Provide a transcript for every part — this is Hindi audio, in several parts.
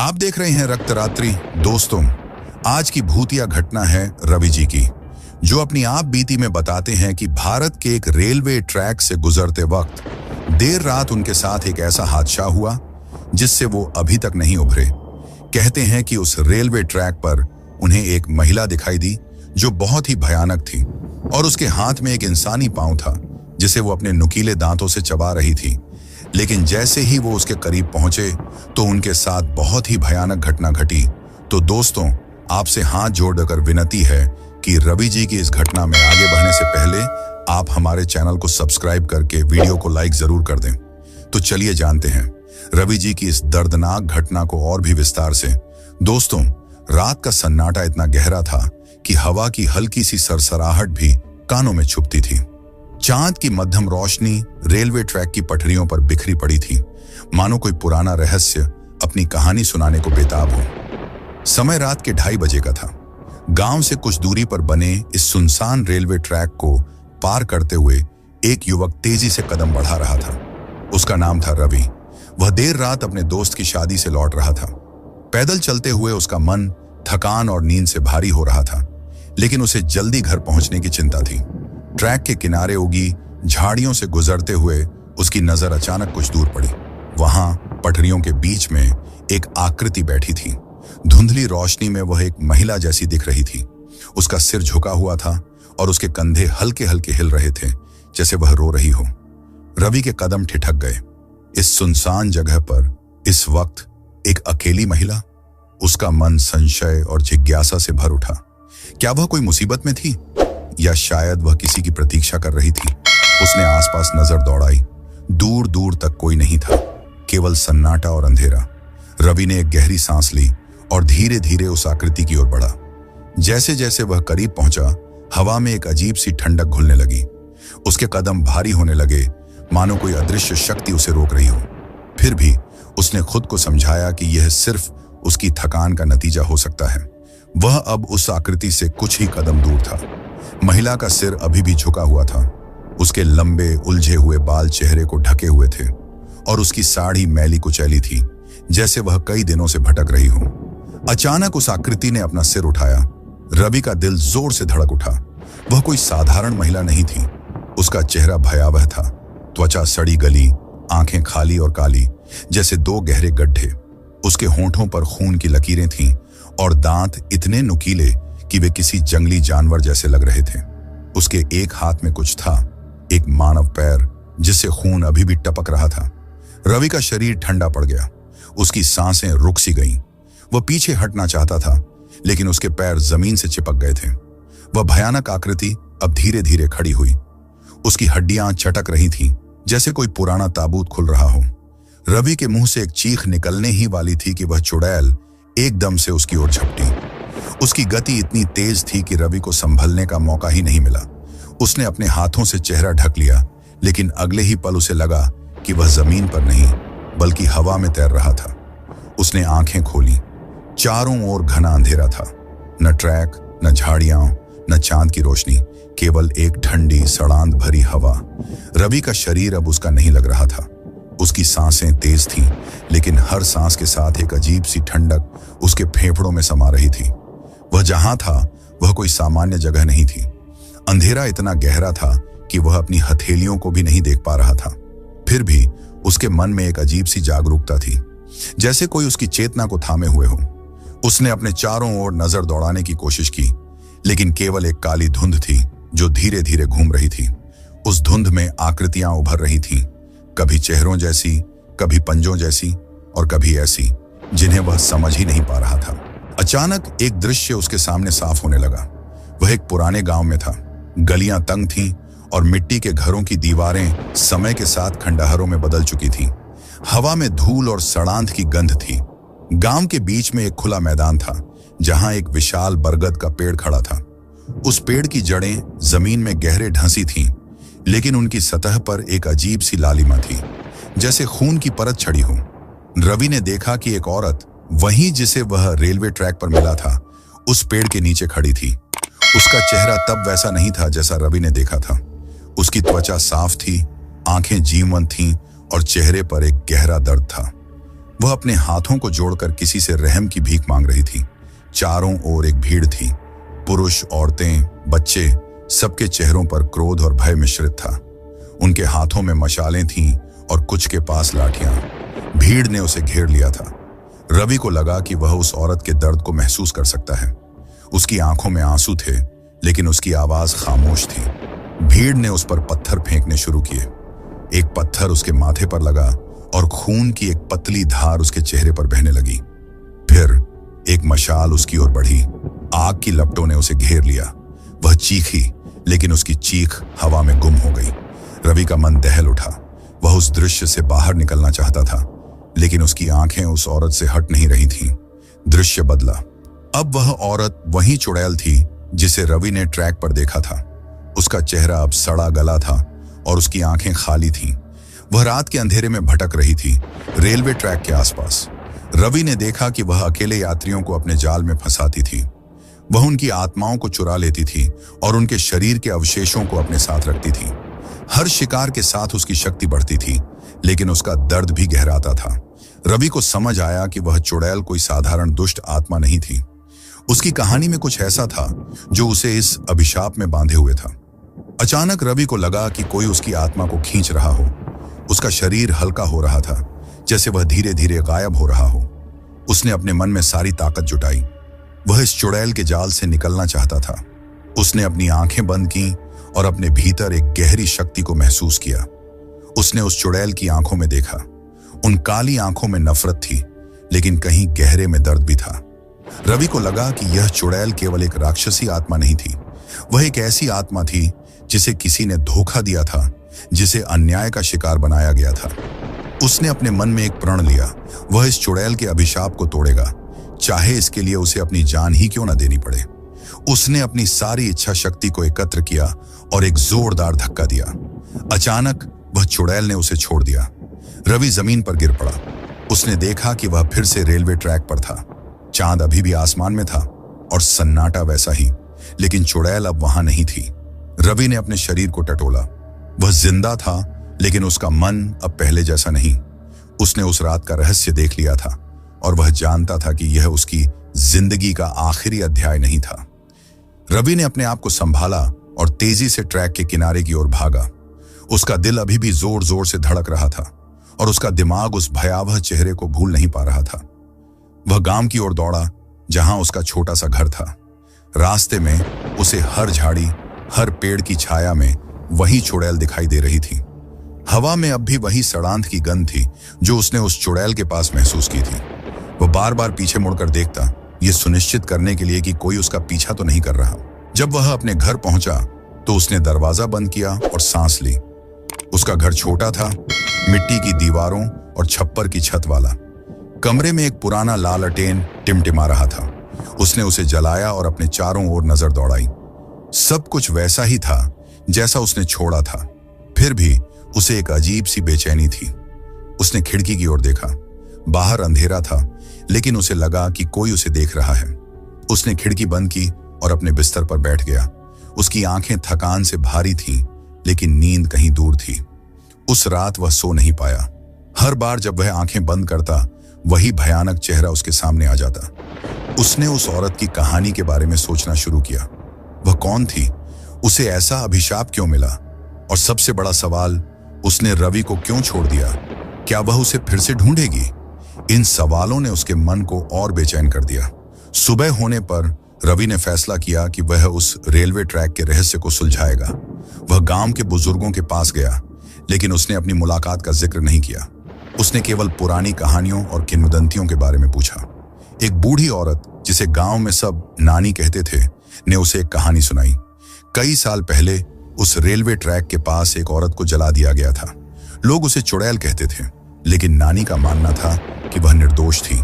आप देख रहे हैं रक्तरात्रि। दोस्तों, आज की भूतिया घटना है रवि जी की, जो अपनी आप बीती में बताते हैं कि भारत के एक रेलवे ट्रैक से गुजरते वक्त देर रात उनके साथ एक ऐसा हादसा हुआ जिससे वो अभी तक नहीं उभरे। कहते हैं कि उस रेलवे ट्रैक पर उन्हें एक महिला दिखाई दी जो बहुत ही भयानक थी और उसके हाथ में एक इंसानी पांव था जिसे वो अपने नुकीले दांतों से चबा रही थी। लेकिन जैसे ही वो उसके करीब पहुंचे तो उनके साथ बहुत ही भयानक घटना घटी। तो दोस्तों, आपसे हाथ जोड़कर विनती है कि रवि जी की इस घटना में आगे बढ़ने से पहले आप हमारे चैनल को सब्सक्राइब करके वीडियो को लाइक जरूर कर दें। तो चलिए जानते हैं रवि जी की इस दर्दनाक घटना को और भी विस्तार से। दोस्तों, रात का सन्नाटा इतना गहरा था कि हवा की हल्की सी सरसराहट भी कानों में छुपती थी। चांद की मध्यम रोशनी रेलवे ट्रैक की पटरियों पर बिखरी पड़ी थी, मानो कोई पुराना रहस्य अपनी कहानी सुनाने को बेताब हो। समय रात के 2:30 बजे का था। गांव से कुछ दूरी पर बने इस सुनसान रेलवे ट्रैक को पार करते हुए एक युवक तेजी से कदम बढ़ा रहा था। उसका नाम था रवि। वह देर रात अपने दोस्त की शादी से लौट रहा था। पैदल चलते हुए उसका मन थकान और नींद से भारी हो रहा था, लेकिन उसे जल्दी घर पहुंचने की चिंता थी। ट्रैक के किनारे उगी झाड़ियों से गुजरते हुए उसकी नजर अचानक कुछ दूर पड़ी। वहां पटरियों के बीच में एक आकृति बैठी थी। धुंधली रोशनी में वह एक महिला जैसी दिख रही थी। उसका सिर झुका हुआ था और उसके कंधे हल्के हल्के हिल रहे थे, जैसे वह रो रही हो। रवि के कदम ठिठक गए। इस सुनसान जगह पर इस वक्त एक अकेली महिला। उसका मन संशय और जिज्ञासा से भर उठा। क्या वह कोई मुसीबत में थी या शायद वह किसी की प्रतीक्षा कर रही थी? उसने आसपास नजर दौड़ाई। दूर दूर तक कोई नहीं था, केवल सन्नाटा और अंधेरा। रवि ने एक गहरी सांस ली और धीरे धीरे उस आकृति की ओर बढ़ा। जैसे जैसे वह करीब पहुंचा, हवा में एक अजीब सी ठंडक घुलने लगी। उसके कदम भारी होने लगे, मानो कोई अदृश्य शक्ति उसे रोक रही हो। फिर भी उसने खुद को समझाया कि यह सिर्फ उसकी थकान का नतीजा हो सकता है। वह अब उस आकृति से कुछ ही कदम दूर था। महिला का सिर अभी भी झुका हुआ था। उसके लंबे उलझे हुए बाल चेहरे को ढके हुए थे और उसकी साड़ी मैली कुचैली थी, जैसे वह कई दिनों से भटक रही हो। अचानक उस आकृति ने अपना सिर उठाया। रवि का दिल जोर से धड़क उठा। वह कोई साधारण महिला नहीं थी। उसका चेहरा भयावह था। त्वचा सड़ी गली, आंखें खाली और काली, जैसे 2 गहरे गड्ढे। उसके होंठों पर खून की लकीरें थीं और दांत इतने नुकीले कि वे किसी जंगली जानवर जैसे लग रहे थे। उसके एक हाथ में कुछ था, एक मानव पैर जिससे खून अभी भी टपक रहा था। रवि का शरीर ठंडा पड़ गया। उसकी सांसें रुक सी गईं। वह पीछे हटना चाहता था, लेकिन उसके पैर जमीन से चिपक गए थे। वह भयानक आकृति अब धीरे धीरे खड़ी हुई। उसकी हड्डियां चटक रही थीं, जैसे कोई पुराना ताबूत खुल रहा हो। रवि के मुंह से एक चीख निकलने ही वाली थी कि वह चुड़ैल एकदम से उसकी ओर झपटी। उसकी गति इतनी तेज थी कि रवि को संभलने का मौका ही नहीं मिला। उसने अपने हाथों से चेहरा ढक लिया, लेकिन अगले ही पल उसे लगा कि वह जमीन पर नहीं बल्कि हवा में तैर रहा था। उसने आंखें खोली। चारों ओर घना अंधेरा था। न ट्रैक, न झाड़ियां, न चांद की रोशनी, केवल एक ठंडी सड़ांध भरी हवा। रवि का शरीर अब उसका नहीं लग रहा था। उसकी सांसें तेज थीं, लेकिन हर सांस के साथ एक अजीब सी ठंडक उसके फेफड़ों में समा रही थी। वह जहां था वह कोई सामान्य जगह नहीं थी। अंधेरा इतना गहरा था कि वह अपनी हथेलियों को भी नहीं देख पा रहा था। फिर भी उसके मन में एक अजीब सी जागरूकता थी, जैसे कोई उसकी चेतना को थामे हुए हो। उसने अपने चारों ओर नजर दौड़ाने की कोशिश की, लेकिन केवल एक काली धुंध थी जो धीरे धीरे घूम रही थी। उस धुंध में आकृतियां उभर रही थीं, कभी चेहरों जैसी, कभी पंजों जैसी और कभी ऐसी जिन्हें वह समझ ही नहीं पा रहा था। अचानक एक दृश्य उसके सामने साफ होने लगा। वह एक पुराने गांव में था। गलियां तंग थीं और मिट्टी के घरों की दीवारें समय के साथ खंडहरों में बदल चुकी थीं। हवा में धूल और सड़ांध की गंध थी। गांव के बीच में एक खुला मैदान था, जहां एक विशाल बरगद का पेड़ खड़ा था। उस पेड़ की जड़ें जमीन में गहरे ढंसी थीं, लेकिन उनकी सतह पर एक अजीब सी लालिमा थी, जैसे खून की परत छड़ी हो। रवि ने देखा कि एक औरत, वहीं जिसे वह रेलवे ट्रैक पर मिला था, उस पेड़ के नीचे खड़ी थी। उसका चेहरा तब वैसा नहीं था जैसा रवि ने देखा था। उसकी त्वचा साफ थी, आंखें जीवंत थीं और चेहरे पर एक गहरा दर्द था। वह अपने हाथों को जोड़कर किसी से रहम की भीख मांग रही थी। चारों ओर एक भीड़ थी। पुरुष, औरतें, बच्चे, सबके चेहरों पर क्रोध और भय मिश्रित था। उनके हाथों में मशालें थीं और कुछ के पास लाठियां। भीड़ ने उसे घेर लिया था। रवि को लगा कि वह उस औरत के दर्द को महसूस कर सकता है। उसकी आंखों में आंसू थे, लेकिन उसकी आवाज खामोश थी। भीड़ ने उस पर पत्थर फेंकने शुरू किए। एक पत्थर उसके माथे पर लगा और खून की एक पतली धार उसके चेहरे पर बहने लगी। फिर एक मशाल उसकी ओर बढ़ी। आग की लपटों ने उसे घेर लिया। वह चीखी, लेकिन उसकी चीख हवा में गुम हो गई। रवि का मन दहल उठा। वह उस दृश्य से बाहर निकलना चाहता था, लेकिन उसकी आंखें उस औरत से हट नहीं रही थीं। दृश्य बदला। अब वह औरत वही चुड़ैल थी जिसे रवि ने ट्रैक पर देखा था। उसका चेहरा अब सड़ा गला था और उसकी आंखें खाली थीं। वह रात के अंधेरे में भटक रही थी, रेलवे ट्रैक के आसपास। रवि ने देखा कि वह अकेले यात्रियों को अपने जाल में फंसाती थी। वह उनकी आत्माओं को चुरा लेती थी और उनके शरीर के अवशेषों को अपने साथ रखती थी। हर शिकार के साथ उसकी शक्ति बढ़ती थी, लेकिन उसका दर्द भी गहराता था। रवि को समझ आया कि वह चुड़ैल कोई साधारण दुष्ट आत्मा नहीं थी। उसकी कहानी में कुछ ऐसा था जो उसे इस अभिशाप में बांधे हुए था। अचानक रवि को लगा कि कोई उसकी आत्मा को खींच रहा हो। उसका शरीर हल्का हो रहा था, जैसे वह धीरे धीरे गायब हो रहा हो। उसने अपने मन में सारी ताकत जुटाई। वह इस चुड़ैल के जाल से निकलना चाहता था। उसने अपनी आंखें बंद की और अपने भीतर एक गहरी शक्ति को महसूस किया। उसने उस चुड़ैल की आंखों में देखा। उन काली आंखों में नफरत थी, लेकिन कहीं गहरे में दर्द भी था। रवि को लगा कि यह चुड़ैल केवल एक राक्षसी आत्मा नहीं थी। वह एक ऐसी आत्मा थी जिसे किसी ने धोखा दिया था, जिसे अन्याय का शिकार बनाया गया था। उसने अपने मन में एक प्रण लिया। वह इस चुड़ैल के अभिशाप को तोड़ेगा, चाहे इसके लिए उसे अपनी जान ही क्यों न देनी पड़े। उसने अपनी सारी इच्छा शक्ति को एकत्र किया और एक जोरदार धक्का दिया। अचानक वह चुड़ैल ने उसे छोड़ दिया। रवि जमीन पर गिर पड़ा। उसने देखा कि वह फिर से रेलवे ट्रैक पर था। चांद अभी भी आसमान में था और सन्नाटा वैसा ही, लेकिन चुड़ैल अब वहां नहीं थी। रवि ने अपने शरीर को टटोला। वह जिंदा था, लेकिन उसका मन अब पहले जैसा नहीं। उसने उस रात का रहस्य देख लिया था और वह जानता था कि यह उसकी जिंदगी का आखिरी अध्याय नहीं था। रवि ने अपने आप को संभाला और तेजी से ट्रैक के किनारे की ओर भागा। उसका दिल अभी भी जोर जोर से धड़क रहा था और उसका दिमाग उस भयावह चेहरे को भूल नहीं पा रहा था। वह गांव की ओर दौड़ा, जहां उसका छोटा सा घर था। रास्ते में उसे हर झाड़ी, हर पेड़ की छाया में वही चुड़ैल दिखाई दे रही थी। हवा में अब भी वही सड़ांत की गंध थी जो उसने उस चुड़ैल के पास महसूस की थी। वह बार बार पीछे मुड़कर देखता, यह सुनिश्चित करने के लिए कि कोई उसका पीछा तो नहीं कर रहा। जब वह अपने घर पहुंचा तो उसने दरवाजा बंद किया और सांस ली। उसका घर छोटा था, मिट्टी की दीवारों और छप्पर की छत वाला। कमरे में एक पुराना लालटेन टिमटिमा रहा था। उसने उसे जलाया और अपने चारों ओर नजर दौड़ाई। सब कुछ वैसा ही था जैसा उसने छोड़ा था। फिर भी उसे एक अजीब सी बेचैनी थी। उसने खिड़की की ओर देखा। बाहर अंधेरा था, लेकिन उसे लगा कि कोई उसे देख रहा है। उसने खिड़की बंद की और अपने बिस्तर पर बैठ गया। उसकी आंखें थकान से भारी थीं, लेकिन नींद कहीं दूर थी। उस रात वह सो नहीं पाया। हर बार जब वह आंखें बंद करता, वही भयानक चेहरा उसके सामने आ जाता। उसने उस औरत की कहानी के बारे में सोचना शुरू किया। वह कौन थी? उसे ऐसा अभिशाप क्यों मिला? और सबसे बड़ा सवाल, उसने रवि को क्यों छोड़ दिया? क्या वह उसे फिर से ढूंढेगी? इन सवालों ने उसके मन को और बेचैन कर दिया। सुबह होने पर रवि ने फैसला किया कि वह उस रेलवे ट्रैक के रहस्य को सुलझाएगा। वह गांव के बुजुर्गों के पास गया, लेकिन उसने अपनी मुलाकात का जिक्र नहीं किया। उसने केवल पुरानी कहानियों और किंवदंतियों के बारे में पूछा। एक बूढ़ी औरत, जिसे गांव में सब नानी कहते थे, ने उसे एक कहानी सुनाई। कई साल पहले उस रेलवे ट्रैक के पास एक औरत को जला दिया गया था। लोग उसे चुड़ैल कहते थे, लेकिन नानी का मानना था कि वह निर्दोष थी।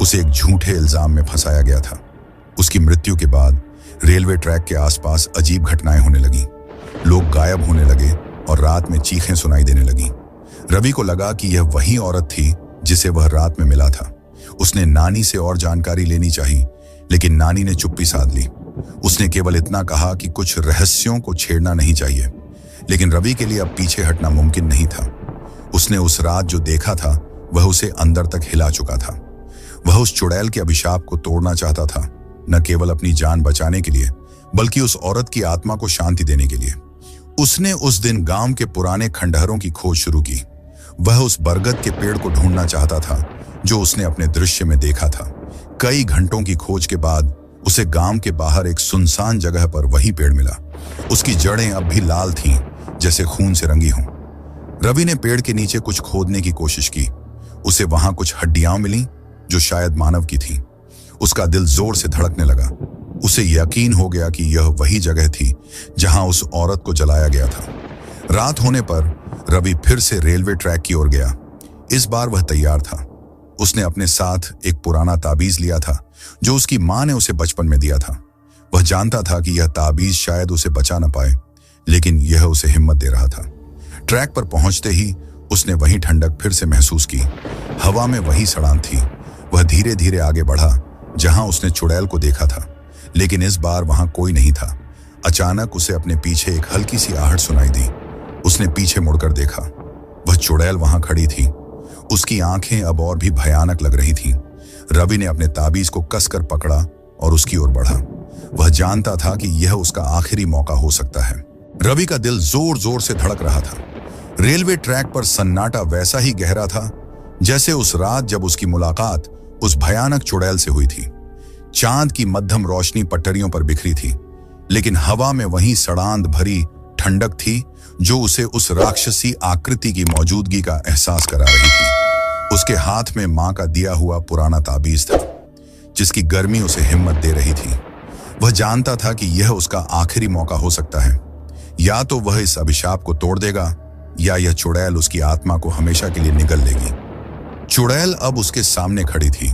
उसे एक झूठे इल्जाम में फंसाया गया था। उसकी मृत्यु के बाद रेलवे ट्रैक के आसपास अजीब घटनाएं होने लगी। लोग गायब होने लगे और रात में चीखें सुनाई देने लगी। रवि को लगा कि यह वही औरत थी जिसे वह रात में मिला था। उसने नानी से और जानकारी लेनी चाहिए, लेकिन नानी ने चुप्पी साध ली। उसने केवल इतना कहा कि कुछ रहस्यों को छेड़ना नहीं चाहिए, लेकिन रवि के लिए अब पीछे हटना मुमकिन नहीं था। उसने उस रात जो देखा था वह उसे अंदर तक हिला चुका था। वह उस चुड़ैल के अभिशाप को तोड़ना चाहता था, न केवल अपनी जान बचाने के लिए बल्कि उस औरत की आत्मा को शांति देने के लिए। उसने उस दिन गांव के पुराने खंडहरों की खोज शुरू की। वह उस बरगद के पेड़ को ढूंढना चाहता था जो उसने अपने दृश्य में देखा था। कई घंटों की खोज के बाद उसे गांव के बाहर एक सुनसान जगह पर वही पेड़ मिला। उसकी जड़ें अब भी लाल थीं, जैसे खून से रंगी हों। रवि ने पेड़ के नीचे कुछ खोदने की कोशिश की। उसे वहां कुछ हड्डियां मिलीं जो शायद मानव की थी। उसका दिल जोर से धड़कने लगा। उसे यकीन हो गया कि यह वही जगह थी जहां उस औरत को जलाया गया था। रात होने पर रवि फिर से रेलवे ट्रैक की ओर गया। इस बार वह तैयार था। उसने अपने साथ एक पुराना ताबीज लिया था जो उसकी मां ने उसे बचपन में दिया था। वह जानता था कि यह ताबीज शायद उसे बचा न पाए, लेकिन यह उसे हिम्मत दे रहा था। ट्रैक पर पहुंचते ही उसने वही ठंडक फिर से महसूस की। हवा में वही सड़ान थी। वह धीरे धीरे आगे बढ़ा जहां उसने चुड़ैल को देखा था, लेकिन इस बार वहां कोई नहीं था। अचानक उसे अपने पीछे एक हल्की सी आहट सुनाई दी। उसने पीछे मुड़कर देखा। वह चुड़ैल वहां खड़ी थी। उसकी आंखें अब और भी भयानक लग रही थीं। रवि ने अपने ताबीज को कसकर पकड़ा और उसकी ओर बढ़ा। वह जानता था कि यह उसका आखिरी मौका हो सकता है। रवि का दिल जोर जोर से धड़क रहा था। रेलवे ट्रैक पर सन्नाटा वैसा ही गहरा था जैसे उस रात जब उसकी मुलाकात उस भयानक चुड़ैल से हुई थी। चांद की मध्यम रोशनी पटरियों पर बिखरी थी, लेकिन हवा में वही सड़ांध भरी ठंडक थी जो उसे उस राक्षसी आकृति की मौजूदगी का एहसास करा रही थी। उसके हाथ में मां का दिया हुआ पुराना ताबीज था, जिसकी गर्मी उसे हिम्मत दे रही थी। वह जानता था कि यह उसका आखिरी मौका हो सकता है। या तो वह इस अभिशाप को तोड़ देगा या यह चुड़ैल उसकी आत्मा को हमेशा के लिए निगल लेगी। चुड़ैल अब उसके सामने खड़ी थी।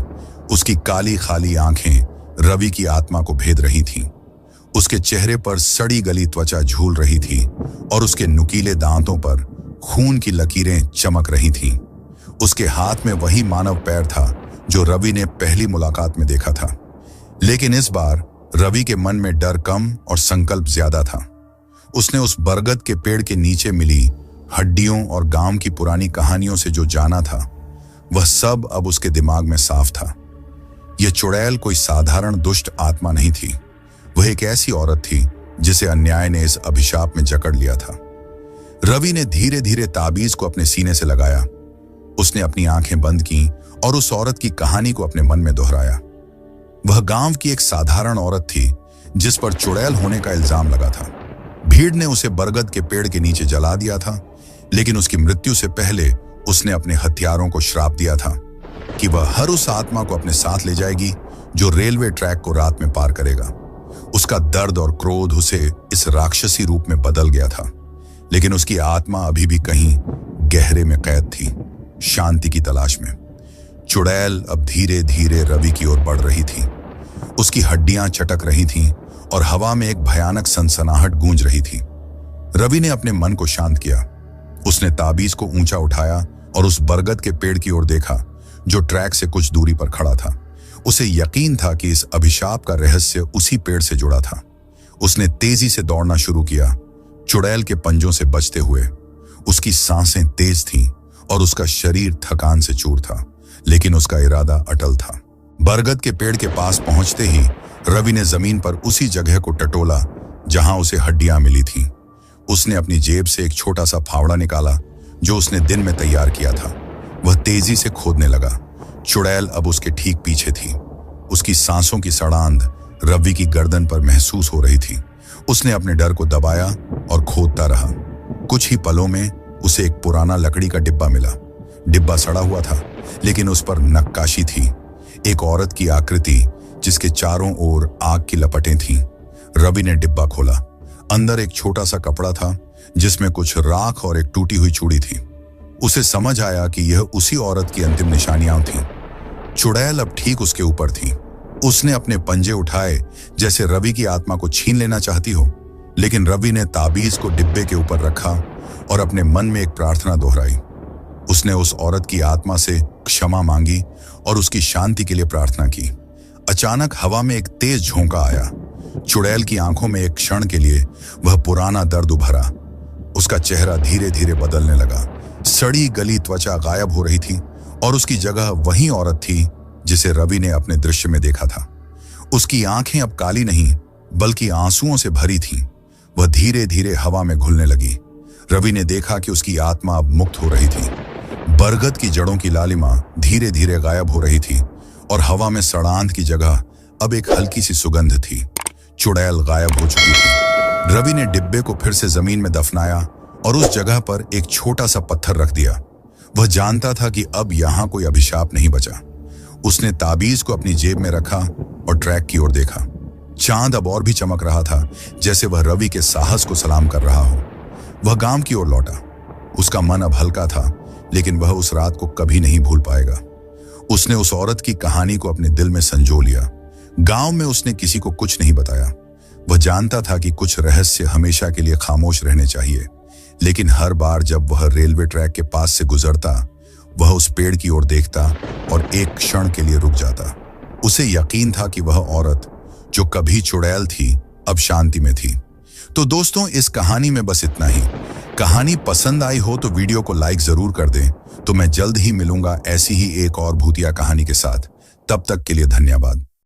उसकी काली खाली आंखें रवि की आत्मा को भेद रही थीं। उसके चेहरे पर सड़ी गली त्वचा झूल रही थी और उसके नुकीले दांतों पर खून की लकीरें चमक रही थीं। उसके हाथ में वही मानव पैर था जो रवि ने पहली मुलाकात में देखा था, लेकिन इस बार रवि के मन में डर कम और संकल्प ज्यादा था। उसने उस बरगद के पेड़ के नीचे मिली हड्डियों और गांव की पुरानी कहानियों से जो जाना था, वह सब अब उसके दिमाग में साफ था। यह चुड़ैल कोई साधारण दुष्ट आत्मा नहीं थी। वह एक ऐसी औरत थी जिसे अन्याय ने इस अभिशाप में जकड़ लिया था। रवि ने धीरे धीरे ताबीज को अपने सीने से लगाया। उसने अपनी आंखें बंद की और उस औरत की कहानी को अपने मन में दोहराया। वह गांव की एक साधारण औरत थी जिस पर चुड़ैल होने का इल्जाम लगा था। भीड़ ने उसे बरगद के पेड़ के नीचे जला दिया था, लेकिन उसकी मृत्यु से पहले उसने अपने हथियारों को श्राप दिया था कि वह हर उस आत्मा को अपने साथ ले जाएगी जो रेलवे ट्रैक को रात में पार करेगा। उसका दर्द और क्रोध उसे इस राक्षसी रूप में बदल गया था, लेकिन उसकी आत्मा अभी भी कहीं गहरे में कैद थी, शांति की तलाश में। चुड़ैल अब धीरे धीरे रवि की ओर बढ़ रही थी। उसकी हड्डियां चटक रही थीं और हवा में एक भयानक सनसनाहट गूंज रही थी। रवि ने अपने मन को शांत किया। उसने ताबीज को ऊंचा उठाया और उस बरगद के पेड़ की ओर देखा जो ट्रैक से कुछ दूरी पर खड़ा था। उसे यकीन था कि इस अभिशाप का रहस्य उसी पेड़ से जुड़ा था। उसने तेजी से दौड़ना शुरू किया, चुड़ैल के पंजों से बचते हुए। उसकी सांसें तेज थीं और उसका शरीर थकान से चूर था, लेकिन उसका इरादा अटल था। बरगद के पेड़ के पास पहुंचते ही रवि ने जमीन पर उसी जगह को टटोला जहां उसे हड्डियां मिली थीं। उसने अपनी जेब से एक छोटा सा फावड़ा निकाला जो उसने दिन में तैयार किया था। वह तेजी से खोदने लगा। चुड़ैल अब उसके ठीक पीछे थी। उसकी सांसों की सड़ांध रवि की गर्दन पर महसूस हो रही थी। उसने अपने डर को दबाया और खोदता रहा। कुछ ही पलों में उसे एक पुराना लकड़ी का डिब्बा मिला। डिब्बा सड़ा हुआ था, लेकिन उस पर नक्काशी थी, एक औरत की आकृति जिसके चारों ओर आग की लपटें थीं। रवि ने डिब्बा खोला। अंदर एक छोटा सा कपड़ा था जिसमें कुछ राख और एक टूटी हुई चूड़ी थी। उसे समझ आया कि यह उसी औरत की अंतिम निशानियां थीं। चुड़ैल अब ठीक उसके ऊपर थी। उसने अपने पंजे उठाए जैसे रवि की आत्मा को छीन लेना चाहती हो, लेकिन रवि ने ताबीज को डिब्बे के ऊपर रखा और अपने मन में एक प्रार्थना दोहराई। उसने उस औरत की आत्मा से क्षमा मांगी और उसकी शांति के लिए प्रार्थना की। अचानक हवा में एक तेज झोंका आया। चुड़ैल की आंखों में एक क्षण के लिए वह पुराना दर्द उभरा। उसका चेहरा धीरे धीरे बदलने लगा। सड़ी गली त्वचा गायब हो रही थी और उसकी जगह वही औरत थी जिसे रवि ने अपने दृश्य में देखा था। उसकी आंखें अब काली नहीं बल्कि आंसुओं से भरी थीं। वह धीरे धीरे हवा में घुलने लगी। रवि ने देखा कि उसकी आत्मा अब मुक्त हो रही थी। बरगद की जड़ों की लालिमा धीरे धीरे गायब हो रही थी और हवा में सड़ांध की जगह अब एक हल्की सी सुगंध थी। चुड़ैल गायब हो चुकी थी। रवि ने डिब्बे को फिर से जमीन में दफनाया और उस जगह पर एक छोटा सा पत्थर रख दिया। वह जानता था कि अब यहां कोई अभिशाप नहीं बचा। उसने ताबीज को अपनी जेब में रखा और ट्रैक की ओर देखा। चांद अब और भी चमक रहा था, जैसे वह रवि के साहस को सलाम कर रहा हो। वह गांव की ओर लौटा। उसका मन अब हल्का था, लेकिन वह उस रात को कभी नहीं भूल पाएगा। उसने उस औरत की कहानी को अपने दिल में संजो लिया। गांव में उसने किसी को कुछ नहीं बताया। वह जानता था कि कुछ रहस्य हमेशा के लिए खामोश रहने चाहिए, लेकिन हर बार जब वह रेलवे ट्रैक के पास से गुजरता, वह उस पेड़ की ओर देखता और एक क्षण के लिए रुक जाता। उसे यकीन था कि वह औरत जो कभी चुड़ैल थी अब शांति में थी। तो दोस्तों, इस कहानी में बस इतना ही। कहानी पसंद आई हो तो वीडियो को लाइक जरूर कर दें। तो मैं जल्द ही मिलूंगा ऐसी ही एक और भूतिया कहानी के साथ। तब तक के लिए धन्यवाद।